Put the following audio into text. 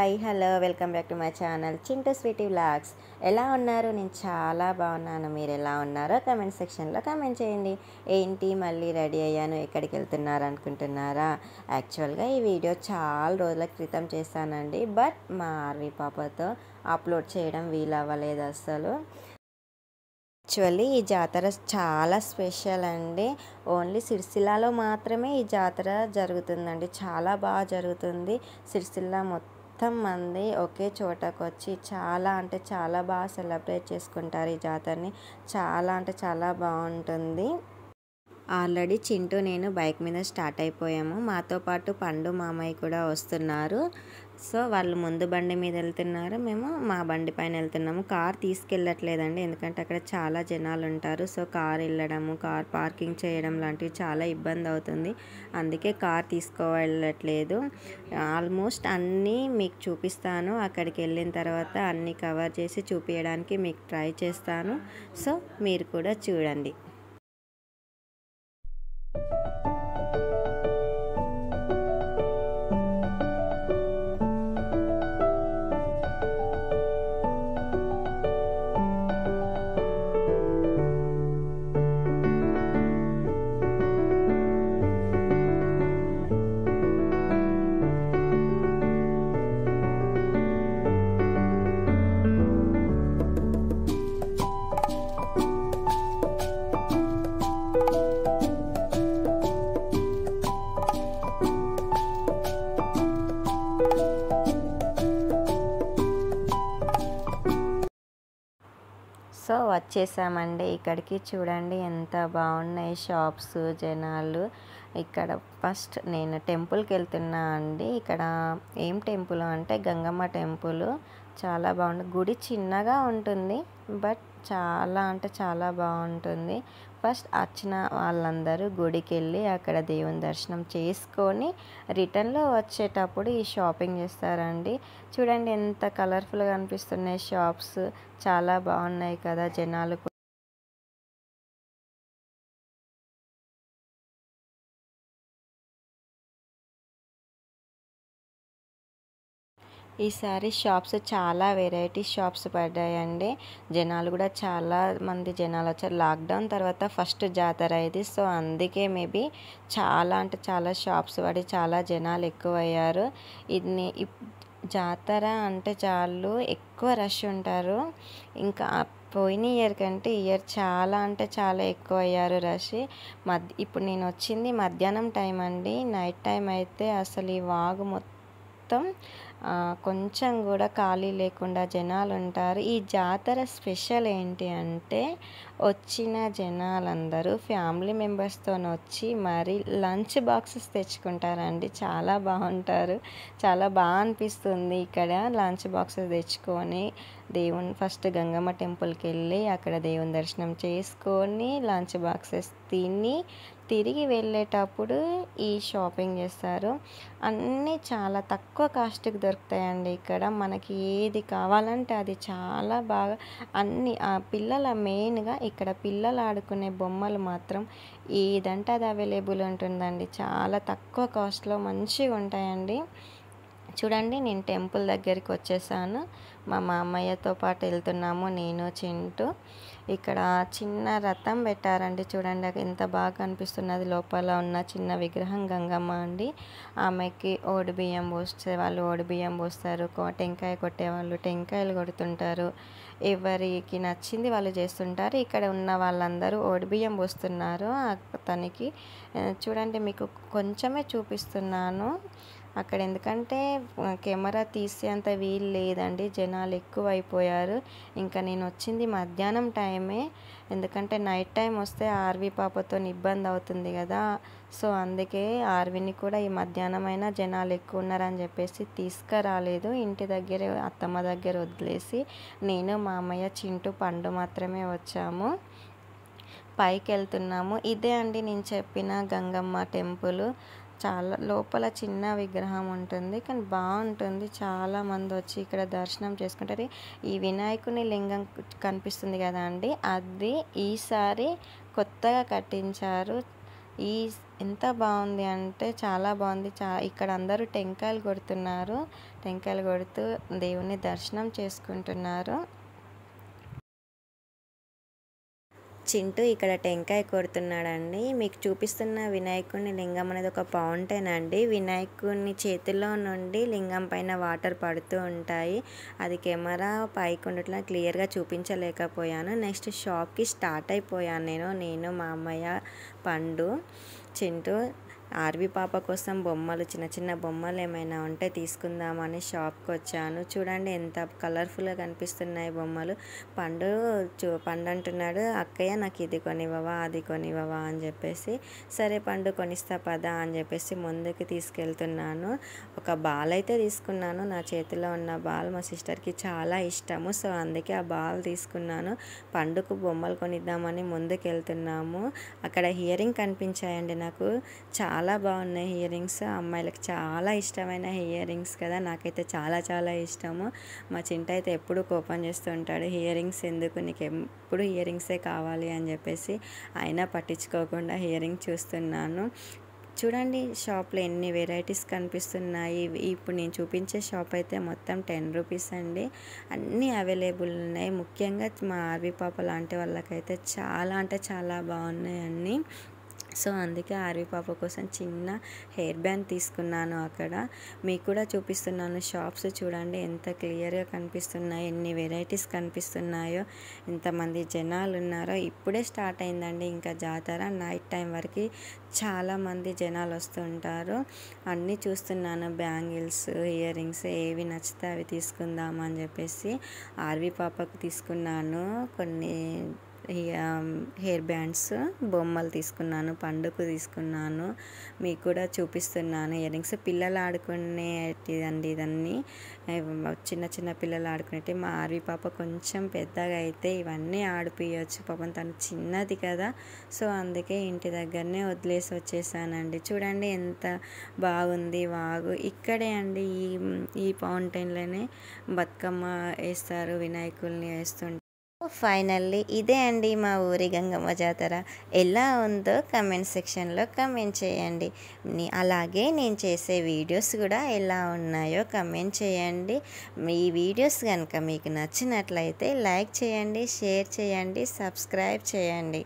Hi hello welcome back to my channel Chintu sweety vlogs. ఎలా ఉన్నారు? నేను చాలా బాగున్నాను. మీరు ఎలా ఉన్నారో కమెంట్ సెక్షన్లో కమెంట్ చేయండి. ఏంటి మళ్ళీ రెడీ అయ్యాను, ఎక్కడికి వెళ్తున్నారు అనుకుంటున్నారా? యాక్చువల్గా ఈ వీడియో చాలా రోజుల క్రితం చేశానండి, బట్ మా ఆర్వి పాపతో అప్లోడ్ చేయడం వీలవ్వలేదు అస్సలు. యాక్చువల్లీ ఈ జాతర చాలా స్పెషల్ అండి. ఓన్లీ సిరిసిల్లాలో మాత్రమే ఈ జాతర జరుగుతుందండి. చాలా బాగా జరుగుతుంది. సిరిసిల్ల మొత్తం మంది ఒకే చోటకు వచ్చి చాలా అంటే చాలా బాగా సెలబ్రేట్ చేసుకుంటారు ఈ జాతరని. చాలా అంటే చాలా బాగుంటుంది. ఆల్రెడీ చింటూ నేను బైక్ మీద స్టార్ట్ అయిపోయాము. మాతో పాటు పండు మామయ్య కూడా వస్తున్నారు. సో వాళ్ళు ముందు బండి మీద వెళ్తున్నారు, మేము మా బండి పైన వెళ్తున్నాము. కార్ తీసుకెళ్ళట్లేదండి, ఎందుకంటే అక్కడ చాలా జనాలు ఉంటారు. సో కార్ వెళ్ళడము, కార్ పార్కింగ్ చేయడం లాంటివి చాలా ఇబ్బంది అవుతుంది. అందుకే కార్ తీసుకోవట్లేదు. ఆల్మోస్ట్ అన్నీ మీకు చూపిస్తాను. అక్కడికి వెళ్ళిన తర్వాత అన్నీ కవర్ చేసి చూపించడానికి మీకు ట్రై చేస్తాను. సో మీరు కూడా చూడండి. సో వచ్చేసామండి ఇక్కడికి. చూడండి ఎంత బాగున్నాయి షాప్స్, జనాలు. ఇక్కడ ఫస్ట్ నేను టెంపుల్కి వెళ్తున్నా అండి. ఇక్కడ ఏం టెంపుల్ అంటే గంగమ్మ టెంపుల్. చాలా బాగుంది. గుడి చిన్నగా ఉంటుంది, బట్ చాలా అంటే చాలా బాగుంటుంది. ఫస్ట్ వచ్చిన వాళ్ళందరూ గుడికి వెళ్ళి అక్కడ దేవుని దర్శనం చేసుకొని రిటర్న్లో వచ్చేటప్పుడు ఈ షాపింగ్ చేస్తారండి. చూడండి ఎంత కలర్ఫుల్గా అనిపిస్తున్నాయి షాప్స్. చాలా బాగున్నాయి కదా. జనాలు ఈసారి షాప్స్ చాలా వెరైటీ షాప్స్ పడ్డాయండి. జనాలు కూడా చాలా మంది జనాలు వచ్చారు. లాక్డౌన్ తర్వాత ఫస్ట్ జాతర ఇది. సో అందుకే మేబీ చాలా అంటే చాలా షాప్స్ పడి చాలా జనాలు ఎక్కువయ్యారు. ఇది జాతర అంటే చాలు ఎక్కువ రష్ ఉంటారు. ఇంకా పోయిన ఇయర్ కంటే ఇయర్ చాలా అంటే చాలా ఎక్కువ అయ్యారు రష్. ఇప్పుడు నేను వచ్చింది మధ్యాహ్నం టైం అండి. నైట్ టైం అయితే అసలు ఈ వాగు మొత్తం కొంచెం కూడా ఖాళీ లేకుండా జనాలు ఉంటారు. ఈ జాతర స్పెషల్ ఏంటి అంటే వచ్చిన జనాలందరూ ఫ్యామిలీ మెంబర్స్తో వచ్చి మరి లంచ్ బాక్సెస్ తెచ్చుకుంటారండి. చాలా బాగుంటారు. చాలా బాగా అనిపిస్తుంది. ఇక్కడ లంచ్ బాక్సెస్ తెచ్చుకొని దేవుని ఫస్ట్ గంగమ్మ టెంపుల్కి వెళ్ళి అక్కడ దేవుని దర్శనం చేసుకొని లంచ్ బాక్సెస్ తిని తిరిగి వెళ్ళేటప్పుడు ఈ షాపింగ్ చేస్తారు. అన్నీ చాలా తక్కువ కాస్ట్కి దొరుకుతాయండి ఇక్కడ. మనకి ఏది కావాలంటే అది చాలా బాగా అన్నీ పిల్లల మెయిన్గా ఇక్కడ పిల్లలు ఆడుకునే బొమ్మలు మాత్రం ఏదంటే అది అవైలబుల్ ఉంటుందండి. చాలా తక్కువ కాస్ట్లో మంచిగా ఉంటాయండి. చూడండి నేను టెంపుల్ దగ్గరికి వచ్చేసాను. మా మామయ్యతో పాటు వెళ్తున్నాము, నేను చింటూ. ఇక్కడ చిన్న రథం పెట్టారండి. చూడండి ఎంత బాగా కనిపిస్తున్నది. లోపల ఉన్న చిన్న విగ్రహం గంగమ్మ అండి. ఆమెకి ఓడి బియ్యం పోస్తే వాళ్ళు ఓడి బియ్యం పోస్తారు, టెంకాయ కొట్టేవాళ్ళు టెంకాయలు కొడుతుంటారు. ఎవరికి నచ్చింది వాళ్ళు చేస్తుంటారు. ఇక్కడ ఉన్న వాళ్ళందరూ ఓడి బియ్యం పోస్తున్నారు తనకి. చూడండి మీకు కొంచెమే చూపిస్తున్నాను అక్కడ, ఎందుకంటే కెమెరా తీసేంత వీలు లేదండి, జనాలు ఎక్కువ అయిపోయారు. ఇంకా నేను వచ్చింది మధ్యాహ్నం టైమే, ఎందుకంటే నైట్ టైం వస్తే ఆర్వి పాపతో ఇబ్బంది అవుతుంది కదా. సో అందుకే ఆర్విని కూడా ఈ మధ్యాహ్నం అయినా జనాలు ఎక్కువ ఉన్నారని చెప్పేసి తీసుకురాలేదు. ఇంటి దగ్గర అత్తమ్మ దగ్గర వదిలేసి నేను మా అమ్మయ్య చింటూ పండు మాత్రమే వచ్చాము. పైకి వెళ్తున్నాము. ఇదే అండి నేను చెప్పిన గంగమ్మ టెంపుల్. చాలా లోపల చిన్న విగ్రహం ఉంటుంది, కానీ బాగుంటుంది. చాలామంది వచ్చి ఇక్కడ దర్శనం చేసుకుంటారు. ఈ వినాయకుని లింగం కనిపిస్తుంది కదా అండి, అది ఈసారి కొత్తగా కట్టించారు. ఈ ఎంత బాగుంది అంటే చాలా బాగుంది. ఇక్కడ అందరూ టెంకాయలు కొడుతున్నారు. టెంకాయలు కొడుతూ దేవుని దర్శనం చేసుకుంటున్నారు. చింటూ ఇక్కడ టెంకాయ కొడుతున్నాడండి. మీకు చూపిస్తున్న వినాయకుడిని లింగం అనేది ఒక ఫౌంటైన్ అండి. వినాయకుడిని చేతిలో నుండి లింగం పైన వాటర్ పడుతూ ఉంటాయి. అది కెమెరా పైకి ఉండట్లా క్లియర్గా చూపించలేకపోయాను. నెక్స్ట్ షాప్కి స్టార్ట్ అయిపోయాను నేను మా అమ్మయ్య, పండు, చింటూ. ఆర్వి పాప కోసం బొమ్మలు, చిన్న చిన్న బొమ్మలు ఏమైనా ఉంటే తీసుకుందామని షాప్కి వచ్చాను. చూడండి ఎంత కలర్ఫుల్గా కనిపిస్తున్నాయి బొమ్మలు. పండు అంటున్నాడు, అక్కయ్య నాకు ఇది కొనివ్వవా, అది కొనివ్వవా అని చెప్పేసి. సరే పండు కొనిస్తా పదా అని చెప్పేసి ముందుకు తీసుకెళ్తున్నాను. ఒక బాల్ అయితే తీసుకున్నాను. నా చేతిలో ఉన్న బాల్ మా సిస్టర్కి చాలా ఇష్టము. సో అందుకే ఆ బాల్ తీసుకున్నాను. పండుకు బొమ్మలు కొనిద్దామని ముందుకు వెళ్తున్నాము. అక్కడ హియరింగ్ కనిపించాయండి నాకు. చాలా బాగున్నాయి హియరింగ్స్. అమ్మాయిలకు చాలా ఇష్టమైన హియరింగ్స్ కదా, నాకైతే చాలా చాలా ఇష్టము. మా చింట అయితే ఎప్పుడు కోపం చేస్తూ ఉంటాడు, హియరింగ్స్ ఎందుకు, నీకు ఎప్పుడు హియరింగ్సే కావాలి అని చెప్పేసి. అయినా పట్టించుకోకుండా హియరింగ్ చూస్తున్నాను. చూడండి షాప్లో ఎన్ని వెరైటీస్ కనిపిస్తున్నాయి. ఇప్పుడు నేను చూపించే షాప్ అయితే మొత్తం 10 రూపీస్ అండి. అన్నీ అవైలబుల్ ఉన్నాయి. ముఖ్యంగా మా ఆర్వి పాప లాంటి వాళ్ళకైతే చాలా అంటే చాలా బాగున్నాయి అన్నీ. సో అందుకే ఆర్వి పాప కోసం చిన్న హెయిర్ బ్యాండ్ తీసుకున్నాను. అక్కడ మీకు కూడా చూపిస్తున్నాను. షాప్స్ చూడండి ఎంత క్లియర్గా కనిపిస్తున్నాయి, ఎన్ని వెరైటీస్ కనిపిస్తున్నాయో, ఎంతమంది జనాలు ఉన్నారో. ఇప్పుడే స్టార్ట్ అయిందండి ఇంకా జాతర. నైట్ టైం వరకు చాలామంది జనాలు వస్తుంటారు. అన్నీ చూస్తున్నాను, బ్యాంగిల్స్, ఇయర్ రింగ్స్, ఏవి నచ్చితే అవి తీసుకుందామని చెప్పేసి ఆర్వి పాపకు తీసుకున్నాను. కొన్ని హెయిర్ బ్యాండ్స్, బొమ్మలు తీసుకున్నాను, పండుకు తీసుకున్నాను. మీకు కూడా చూపిస్తున్నాను ఇయర్ రింగ్స్. పిల్లలు ఆడుకునేటిదండి ఇదన్నీ. చిన్న చిన్న పిల్లలు ఆడుకునేటి. మా ఆర్వి పాప కొంచెం పెద్దగా అయితే ఇవన్నీ ఆడిపియచ్చు, పాపం తను చిన్నది కదా. సో అందుకే ఇంటి దగ్గరనే వదిలేసి వచ్చేసానండి. చూడండి ఎంత బాగుంది వాగు. ఇక్కడే అండి ఈ ఫౌంటైన్లోనే బతుకమ్మ వేస్తారు, వినాయకుల్ని వేస్తుంటారు. ఫైనల్లీ ఇదే అండి మా ఊరి గంగమ్మ జాతర. ఎలా ఉందో కమెంట్ సెక్షన్లో కమెంట్ చేయండి. అలాగే నేను చేసే వీడియోస్ కూడా ఎలా ఉన్నాయో కమెంట్ చేయండి. ఈ వీడియోస్ కనుక మీకు నచ్చినట్లయితే లైక్ చేయండి, షేర్ చేయండి, సబ్స్క్రైబ్ చేయండి.